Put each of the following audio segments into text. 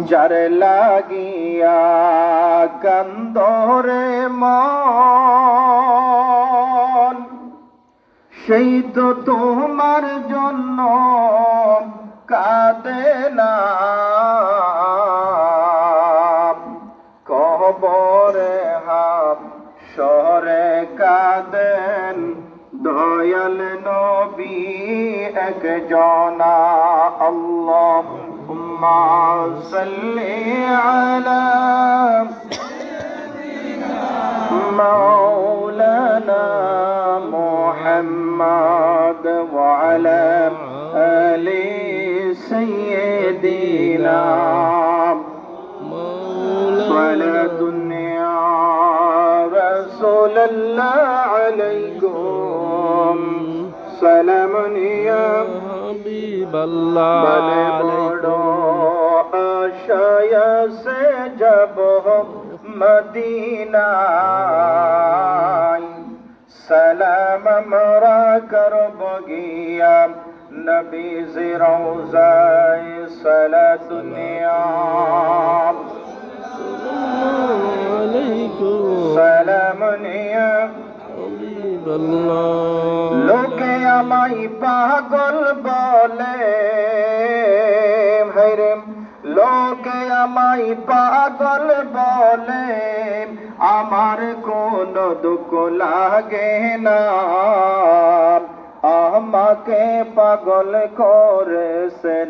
যার লাগিয়া কান্দরে মন, সেই তো তোমার জন্য কাঁদে না। কবরে হাশরে কাঁদেন দয়াল নবী একজনা। আল্লাহুম্মা সাল্লি আলা মাওলানা মুহাম্মদ ওয়া আলা আলি সাইয়্যিদিনা সালাতুন ইয়া রাসূলুল্লাহ আলাইকুম সালামুন ইয়া হাবিবাল্লাহ আলাইকুম। আশায় সে যাব মদিনায়, সালাম আমরা করব গিয়া নবীজ রওজায়। সালাতুন ইয়া সালামুন ইয়া হাবিবাল্লাহ। লোকে আমায় পাগল বলে, হায়রে লোকে আমায় পাগল বলে, আমার কোনো দুঃখ লাগে না। আমাকে পাগল করেছেন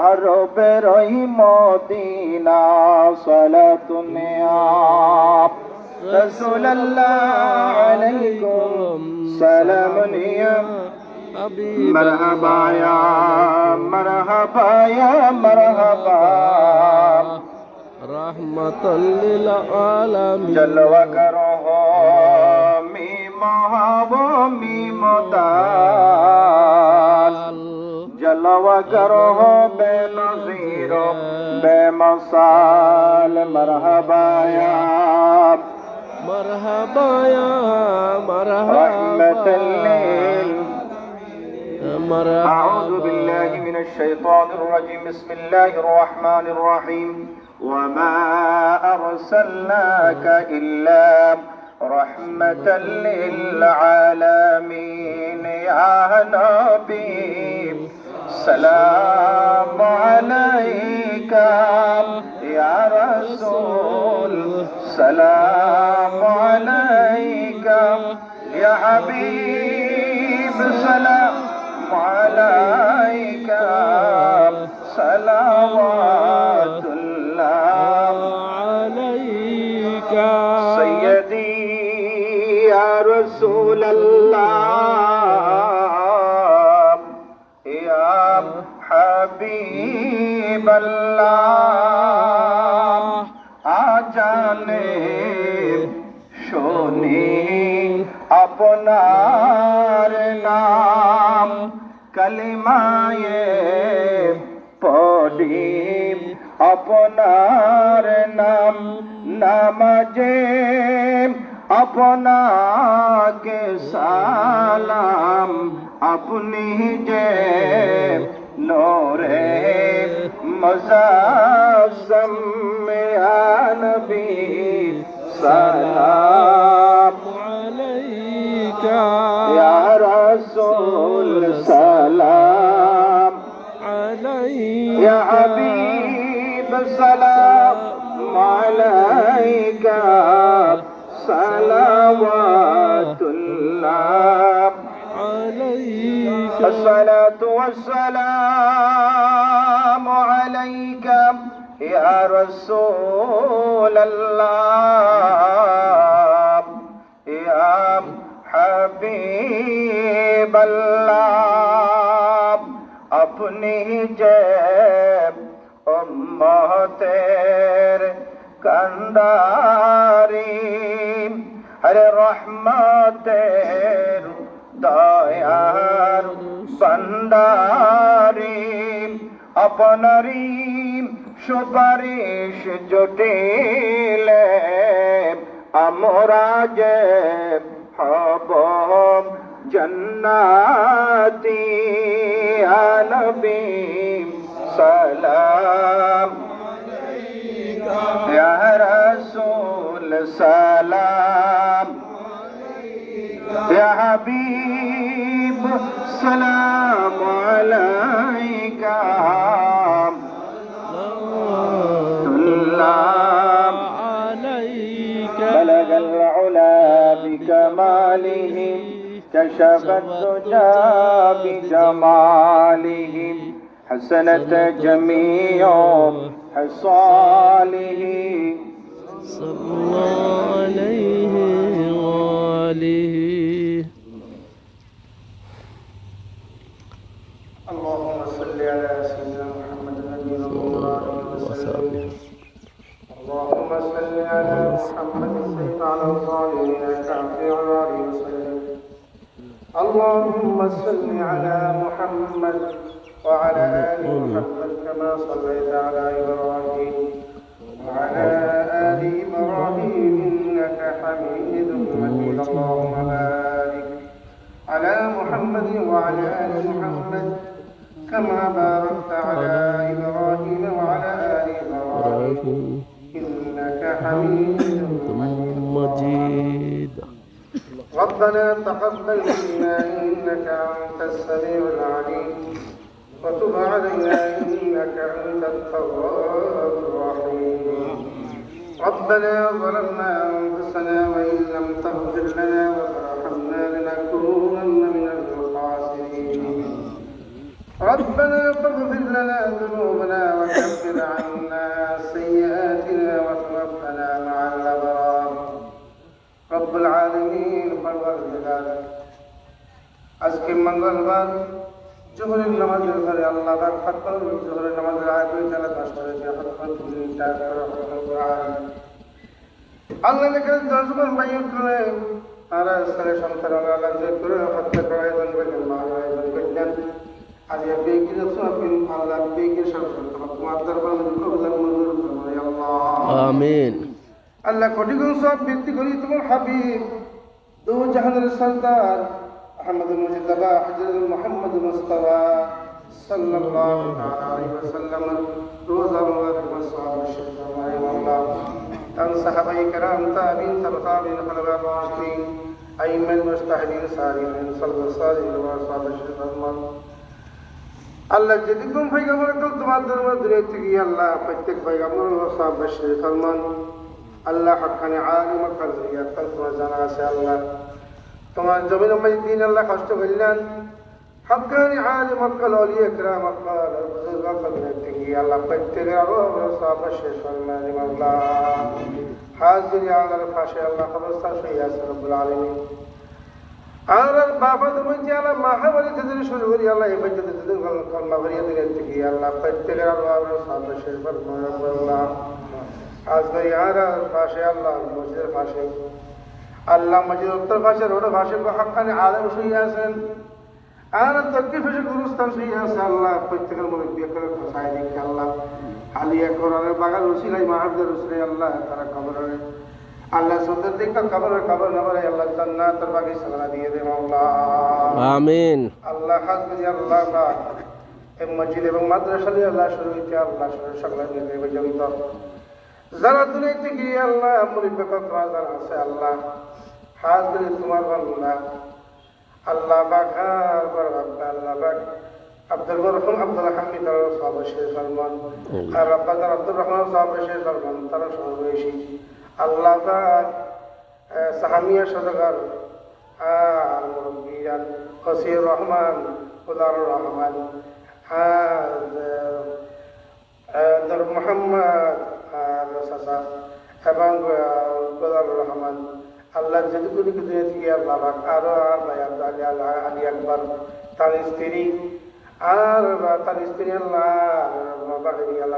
আরবের ওই মদিনা। সালাতুন ইয়া রাসূলুল্লাহ আলাইকুম সালামুন ইয়া مرحبا یا مرحبا یا مرحبا رحمت للعالمین جلوہ کرو ہو میم ہو میم دال جلوہ کرو ہو بے نظیر بے مثال مرحبا یا مرحبا یا مرحبا رحمت للعالمین أعوذ بالله من الشيطان الرجيم بسم الله الرحمن الرحيم وما أرسلناك إلا رحمة للعالمين يا نبي سلام عليك يا رسول سلام عليك يا حبيب سلام عليك صلوات الله عليك سيدي يا رسول الله يا حبيب الله আজানে শুনি আপনার নাম কলিমায়ে পড়ি আপনার নাম নামাজে আপনাকে সালাম আপনি যে নূরে মুজাসসাম ইয়া নবী সালাম আলাইকা ইয়া রাসূল সালাম আলাইকা ইয়া হাবিব সালাম আলাইকা সালাওয়াতুল্লাহ আলাইকা আসসালাতু ওয়াসসালামু আলাইকা ইয়া রাসূলাল্লাহ ইয়া হাবিবাল্লাহ আপনি যে উম্মতের কান্ডারি হরে রহমতের দয়ার বান্দারি আপনারি সুপারিশ জটিলে আমরা যে হব জন্নাতি নবী সালাম حبيب سلام عليك سلام عليك بلغ العلا بكماله كشف الدجى بجماله حسنت جميع خصاله صلى الله عليه وآله. اللهم صل على سيدنا محمد النبي وسلم. اللهم صل على محمد السيد على الظالمين كعفي على وسلم. اللهم صل على محمد وعلى آل محمد كما صليت على إبراهيم وعلى آل إبراهيم إنك حميد مجيد. اللهم بارك على محمد وعلى آل محمد كما باركت على إبراهيم وعلى آل إبراهيم إنك حميد مجيد. ربنا تقبل منا إنك أنت السميع العليم وتب علينا إنك أنت التواب الرحيم. ربنا ظلمنا أنفسنا وإن لم تغفر لنا وترحمنا لنكونن من الخاسرين. ربنا فاغفر لنا ذنوبنا وكفر عنا سيئاتنا وتوفنا مع الأبرار. رب العالمين فالغفر আজকে মঙ্গলবার জোহরের নামাজের পরে আল্লাহ পাক খতম জোহরের নামাজের আগে যারা কাজ করেছে খতম তিনটা কোরআন আল্লাহ লেখা 10 বার বাইত করে আর আসলে সন্তান আল্লাহ যে করে হত্যা করে আয়োজন করলেন আয়োজন করলেন আজ এই বেগির সওয়াবিন আল্লাহ বেগির সরকার তোমার দরবার কবুল মঞ্জুর করে আল্লাহ আমিন। আল্লাহ কোটি গুণ সব বৃদ্ধি করি তোমার হাবিব দু জাহানের সরদার আহমদ মুজতবা হযরত মুহাম্মদ মুস্তাফা সাল্লাল্লাহু আলাইহি ওয়াসাল্লাম রোজা মুবারক সাহাবা শিরকায় আল্লাহ তান সাহাবায়ে کرام তাবিন তাবিন খলবা রাশিদিন আইমান মুস্তাহিদিন সালিহিন সাল্লাল্লাহু আলাইহি ওয়াসাল্লাম আল্লাহ যেদিন পয়গম্বর তোমার দরবার দূরে থেকে আল্লাহ প্রত্যেক পয়গম্বর ও সাহাবা শিরকায় আল্লাহ হকানি আলিম কাজরিয়া তোমার জানা আছে আল্লাহ তোমার জমিন দিন আল্লাহ কষ্ট করলেন হকানি আলিম কাল আউলিয়া کرام কাল বুজুর্গ কাল থেকে আল্লাহ প্রত্যেক আরো সাহাবা শিরকায় আল্লাহ হাজির আল্লাহর পাশে আল্লাহ খবরদার সহিয়া রব্বুল আলামিন আর বাবা তুমি যে আল্লাহ মহাবলী থেকে শুরু করি আল্লাহ এই পর্যন্ত দিন কলমা ভরিয়ে দিলেন থেকে আল্লাহ প্রত্যেক আরো সাহাবা শিরকায় আল্লাহ আজকে আর পাশে আল্লাহ মসজিদের পাশে আল্লাহ মসজিদ উত্তর পাশে রোড পাশে হকানি আলেম শুয়ে আছেন আর দক্ষিণ পাশে গুরুস্থান শুয়ে আছে আল্লাহ প্রত্যেকের মনে বিয়ে ফসাই দেখে আল্লাহ আলিয়া কোরআনের বাগান রসিলাই মাহাবদের রসিলাই আল্লাহ তারা কবরে আল্লাহ সুন্দর দিকটা কবরের কবর নবরে আল্লাহ জান্নাতের বাগিচা দিয়ে দেন আল্লাহ আমিন। আল্লাহ হাজরি আল্লাহ পাক এই মসজিদ এবং মাদ্রাসা দিয়ে আল্লাহ শুরু হইতে আল্লাহ সকলে নিয়ে জড়িত যারা দুনিয়াতে গিয়ে আল্লাহ পরিপেক্ষক যারা আছে আল্লাহ হাত ধরে তোমার বান্দা আল্লাহ বাঘার আল্লাহ বাঘ আব্দুল রহমান আব্দুল হামিদ সাহাবা শেখ সালমান আর আব্বাজার আব্দুর রহমান সাহাবা শেখ সালমান তারা সমাবেশী আল্লাহ বাঘ সাহামিয়া সদগার আর মুরব্বিয়ান ফসির রহমান উদারুর রহমান আর মোহাম্মদ এবং গোলামুর রহমান আল্লাহ যেটুকুনি দিয়েছি আল্লাহ আরো আলী আকবর তার স্ত্রী আর তার স্ত্রী আল্লাহ আল্লাহ